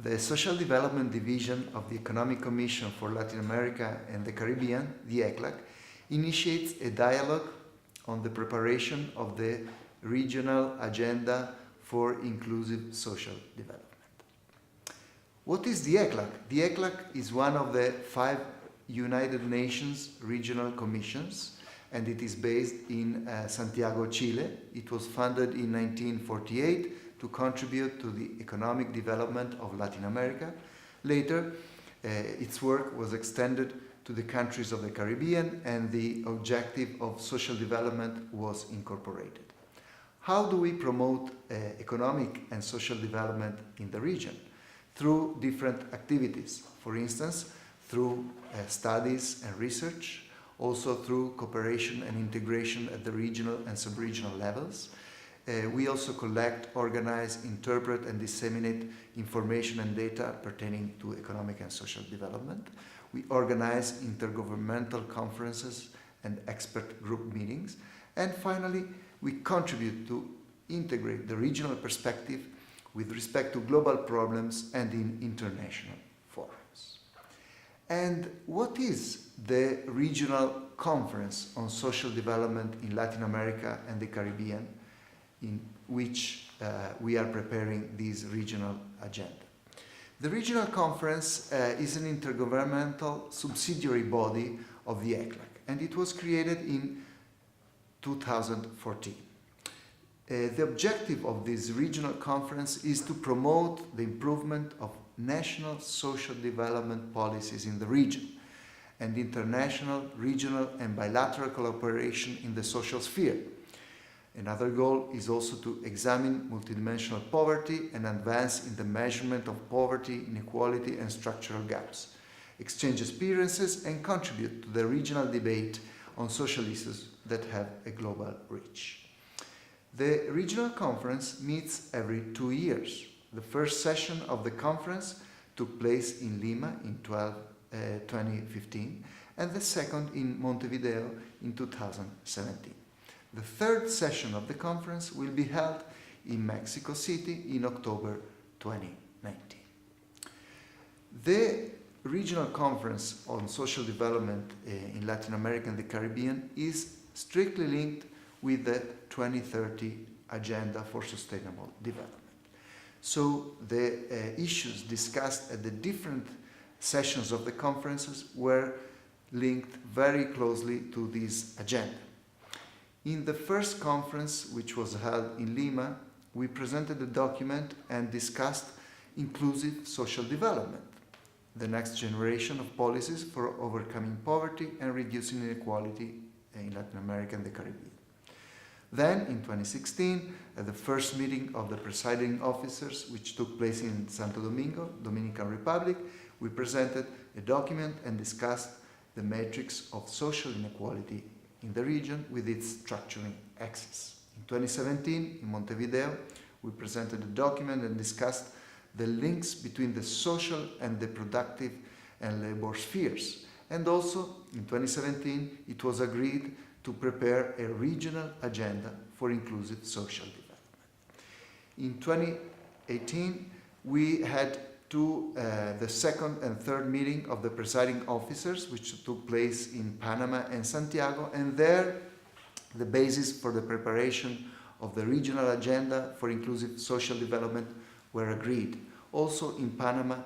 The Social Development Division of the Economic Commission for Latin America and the Caribbean, the ECLAC, initiates a dialogue on the preparation of the regional agenda for inclusive social development. What is the ECLAC? The ECLAC is one of the 5 United Nations regional commissions, and it is based in Santiago, Chile. It was founded in 1948 to contribute to the economic development of Latin America. Later, its work was extended to the countries of the Caribbean, and the objective of social development was incorporated. How do we promote economic and social development in the region? Through different activities. For instance, through studies and research, also through cooperation and integration at the regional and sub-regional levels. We also collect, organize, interpret, and disseminate information and data pertaining to economic and social development. We organize intergovernmental conferences and expert group meetings. And finally, we contribute to integrate the regional perspective with respect to global problems and in international forums. And what is the Regional Conference on Social Development in Latin America and the Caribbean, in which we are preparing this regional agenda? The Regional Conference is an intergovernmental subsidiary body of the ECLAC, and it was created in 2014. The objective of this regional conference is to promote the improvement of national social development policies in the region and international, regional, and bilateral cooperation in the social sphere. Another goal is also to examine multidimensional poverty and advance in the measurement of poverty, inequality, and structural gaps, exchange experiences, and contribute to the regional debate on social issues that have a global reach. The regional conference meets every 2 years. The first session of the conference took place in Lima in 2015, and the second in Montevideo in 2017. The third session of the conference will be held in Mexico City in October 2019. The Regional Conference on Social Development in Latin America and the Caribbean is strictly linked with the 2030 Agenda for Sustainable Development. So the issues discussed at the different sessions of the conferences were linked very closely to this agenda. In the first conference, which was held in Lima, we presented a document and discussed inclusive social development, the next generation of policies for overcoming poverty and reducing inequality in Latin America and the Caribbean. Then, in 2016, at the first meeting of the presiding officers, which took place in Santo Domingo, Dominican Republic, we presented a document and discussed the metrics of social inequality in the region with its structuring axis. In 2017, in Montevideo, we presented a document and discussed the links between the social and the productive and labor spheres. And also, in 2017, it was agreed to prepare a regional agenda for inclusive social development. In 2018, we had the second and third meeting of the presiding officers, which took place in Panama and Santiago, and there the basis for the preparation of the regional agenda for inclusive social development were agreed. Also in Panama,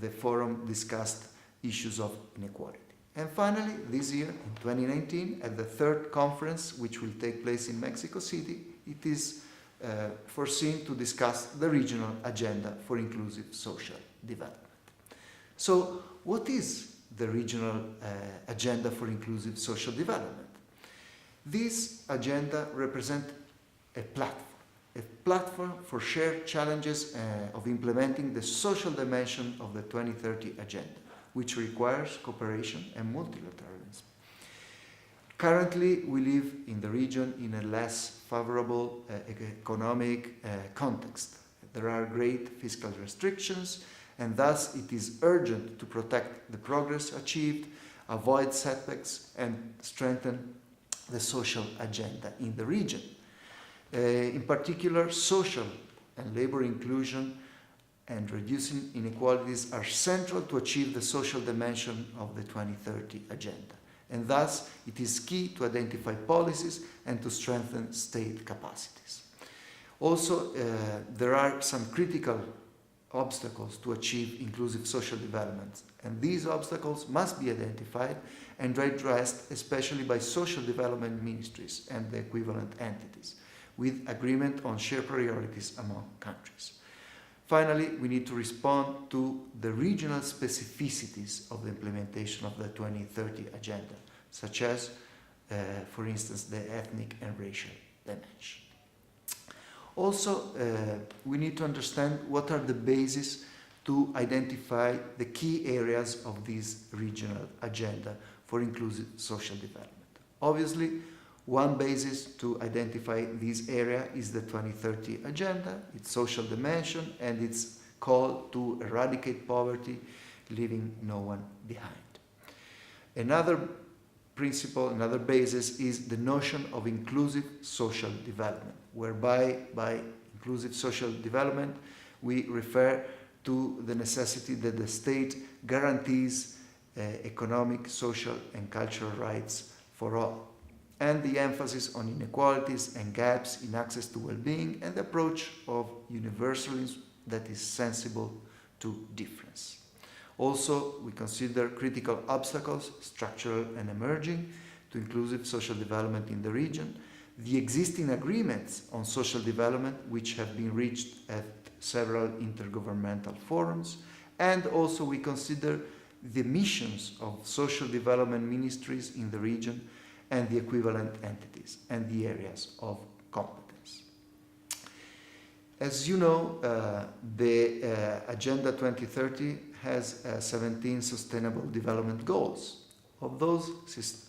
the forum discussed issues of inequality. And finally, this year, in 2019, at the third conference, which will take place in Mexico City, it is foreseen to discuss the regional agenda for inclusive social development. So, what is the regional agenda for inclusive social development? This agenda represents a platform for shared challenges of implementing the social dimension of the 2030 agenda, which requires cooperation and multilateralism. Currently, we live in the region in a less favorable economic context. There are great fiscal restrictions, and thus it is urgent to protect the progress achieved, avoid setbacks, and strengthen the social agenda in the region. In particular, social and labor inclusion and reducing inequalities are central to achieve the social dimension of the 2030 agenda. And thus, it is key to identify policies and to strengthen state capacities. Also, there are some critical obstacles to achieve inclusive social development, and these obstacles must be identified and addressed, especially by social development ministries and the equivalent entities, with agreement on shared priorities among countries. Finally, we need to respond to the regional specificities of the implementation of the 2030 agenda, such as, for instance, the ethnic and racial dimension. Also, we need to understand what are the bases to identify the key areas of this regional agenda for inclusive social development. Obviously, one basis to identify this area is the 2030 agenda, its social dimension, and its call to eradicate poverty, leaving no one behind. Another principle, another basis is the notion of inclusive social development, whereby by inclusive social development we refer to the necessity that the state guarantees economic, social, and cultural rights for all, and the emphasis on inequalities and gaps in access to well-being, and the approach of universalism that is sensible to difference. Also, we consider critical obstacles, structural and emerging, to inclusive social development in the region, the existing agreements on social development which have been reached at several intergovernmental forums, and also we consider the missions of social development ministries in the region and the equivalent entities and the areas of competence. As you know, the Agenda 2030 has 17 Sustainable Development Goals. Of those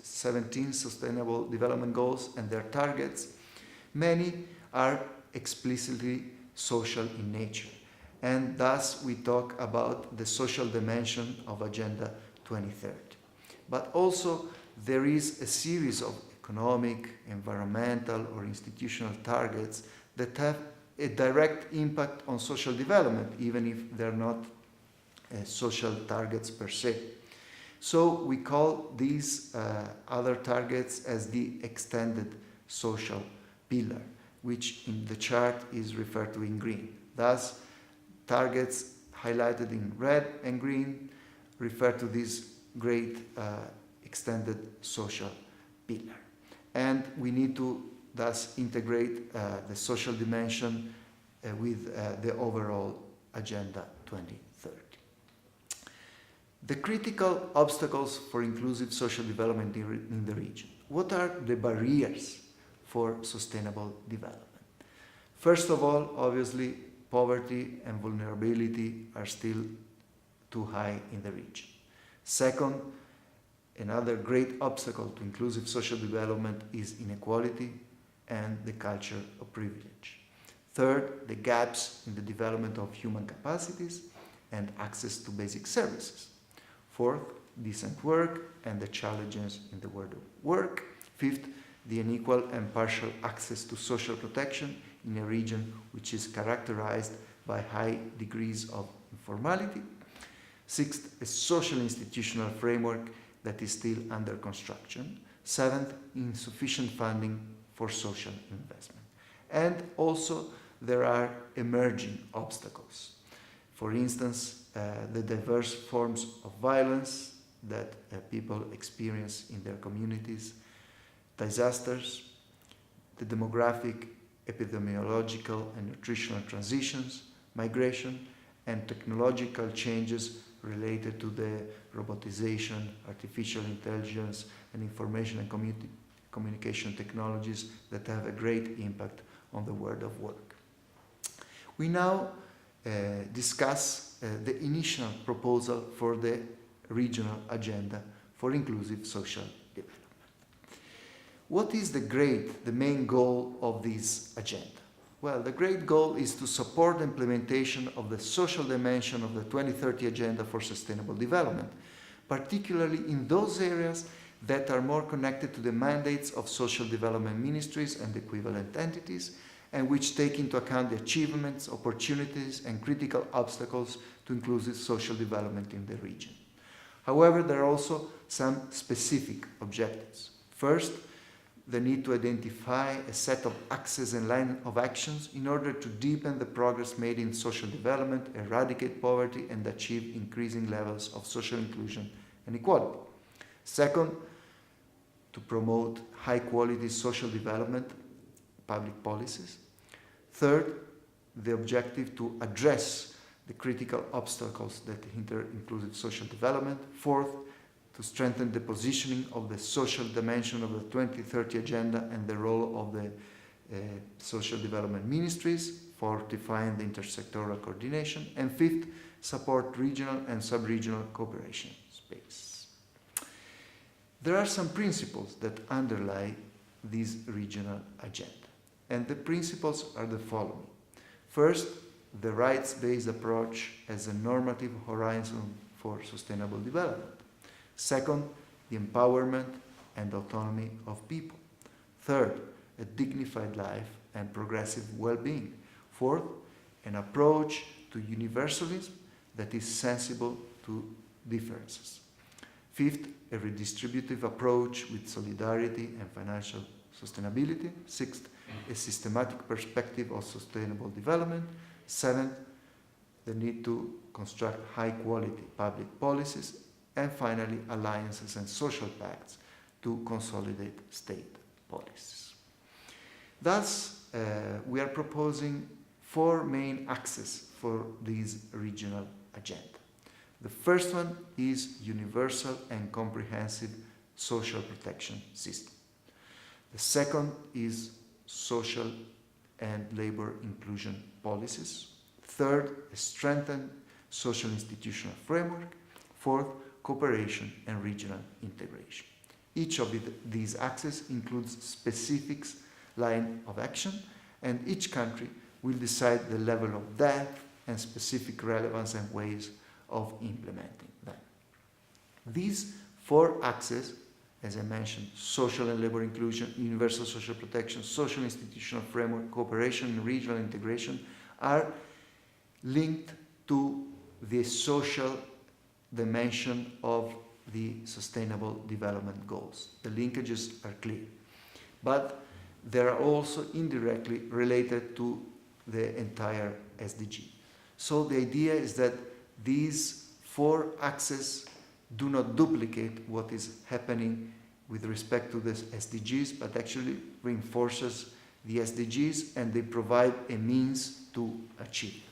17 Sustainable Development Goals and their targets, many are explicitly social in nature, and thus we talk about the social dimension of Agenda 2030. But also there is a series of economic, environmental, or institutional targets that have a direct impact on social development, even if they're not social targets per se. So we call these other targets as the extended social pillar, which in the chart is referred to in green. Thus, targets highlighted in red and green refer to this great extended social pillar. And we need to thus integrate the social dimension with the overall Agenda 2030. The critical obstacles for inclusive social development in the region. What are the barriers for sustainable development? First of all, obviously, poverty and vulnerability are still too high in the region. Second, another great obstacle to inclusive social development is inequality and the culture of privilege. Third, the gaps in the development of human capacities and access to basic services. Fourth, decent work and the challenges in the world of work. Fifth, the unequal and partial access to social protection in a region which is characterized by high degrees of informality. Sixth, a social institutional framework that is still under construction. Seventh, insufficient funding for social investment. And also, there are emerging obstacles. For instance, the diverse forms of violence that people experience in their communities, disasters, the demographic, epidemiological, and nutritional transitions, migration, and technological changes related to the robotization, artificial intelligence, and information and communication technologies that have a great impact on the world of work. We now discuss the initial proposal for the regional agenda for inclusive social development. What is the main goal of this agenda? Well, the great goal is to support the implementation of the social dimension of the 2030 Agenda for Sustainable Development, particularly in those areas that are more connected to the mandates of social development ministries and equivalent entities, and which take into account the achievements, opportunities, and critical obstacles to inclusive social development in the region. However, there are also some specific objectives. First, the need to identify a set of axes and line of actions in order to deepen the progress made in social development, eradicate poverty, and achieve increasing levels of social inclusion and equality. Second, to promote high-quality social development, public policies. Third, the objective to address the critical obstacles that hinder inclusive social development. Fourth, to strengthen the positioning of the social dimension of the 2030 Agenda and the role of the social development ministries, fortifying the intersectoral coordination. And fifth, support regional and sub-regional cooperation space. There are some principles that underlie this regional agenda, and the principles are the following. First, the rights-based approach as a normative horizon for sustainable development. Second, the empowerment and autonomy of people. Third, a dignified life and progressive well-being. Fourth, an approach to universalism that is sensible to differences. Fifth, a redistributive approach with solidarity and financial sustainability. Sixth, a systematic perspective of sustainable development. Seventh, the need to construct high-quality public policies. And finally, alliances and social pacts to consolidate state policies. Thus, we are proposing 4 main axes for this regional agenda. The first one is universal and comprehensive social protection system. The second is social and labor inclusion policies. Third, a strengthened social institutional framework. Fourth, cooperation and regional integration. Each of these axes includes specific line of action, and each country will decide the level of depth and specific relevance and ways of implementing them. These 4 axes, as I mentioned, social and labor inclusion, universal social protection, social institutional framework, cooperation and regional integration, are linked to the social dimension of the Sustainable Development Goals. The linkages are clear, but they are also indirectly related to the entire SDG. So the idea is that these 4 axes do not duplicate what is happening with respect to the SDGs, but actually reinforces the SDGs, and they provide a means to achieve.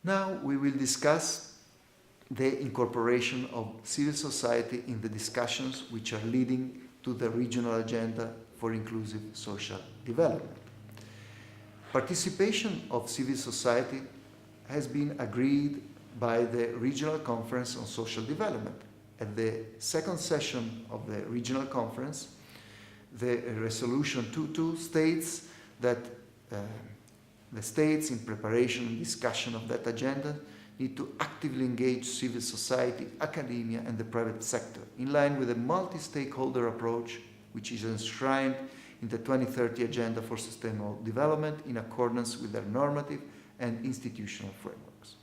Now we will discuss the incorporation of civil society in the discussions which are leading to the regional agenda for inclusive social development. Participation of civil society has been agreed by the Regional Conference on Social Development. At the second session of the Regional Conference, the Resolution 2.2 states that the states in preparation and discussion of that agenda need to actively engage civil society, academia, and the private sector in line with a multi-stakeholder approach which is enshrined in the 2030 Agenda for Sustainable Development in accordance with their normative and institutional frameworks.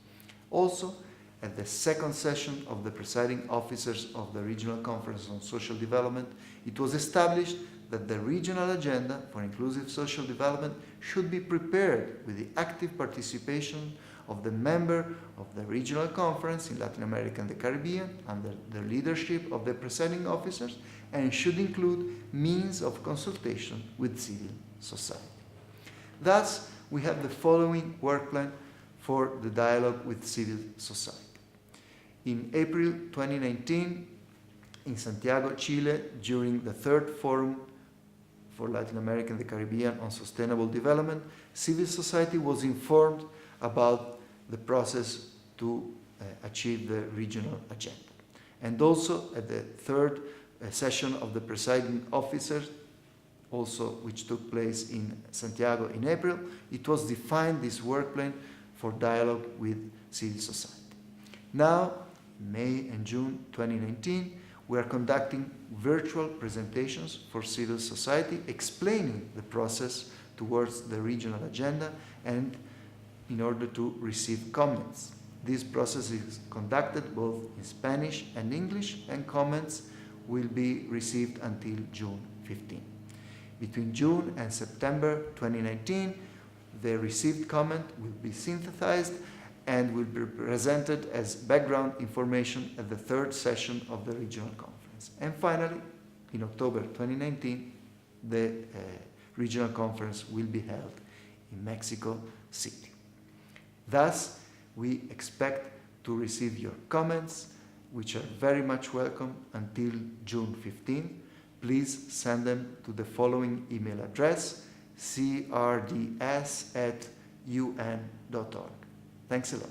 Also, at the second session of the presiding officers of the Regional Conference on Social Development, it was established that the regional agenda for inclusive social development should be prepared with the active participation of the member of the Regional Conference in Latin America and the Caribbean under the leadership of the presiding officers, and should include means of consultation with civil society. Thus, we have the following work plan for the dialogue with civil society. In April 2019, in Santiago, Chile, during the 3rd Forum for Latin America and the Caribbean on Sustainable Development, civil society was informed about the process to achieve the regional agenda. And also at the 3rd session of the presiding officers, also which took place in Santiago in April, it was defined this work plan for dialogue with civil society. Now, May and June 2019, we are conducting virtual presentations for civil society explaining the process towards the regional agenda and in order to receive comments. This process is conducted both in Spanish and English, and comments will be received until June 15. Between June and September 2019, the received comment will be synthesized and will be presented as background information at the third session of the regional conference. And finally, in October 2019, the regional conference will be held in Mexico City. Thus, we expect to receive your comments, which are very much welcome until June 15. Please send them to the following email address: crds@un.org. Thanks a lot.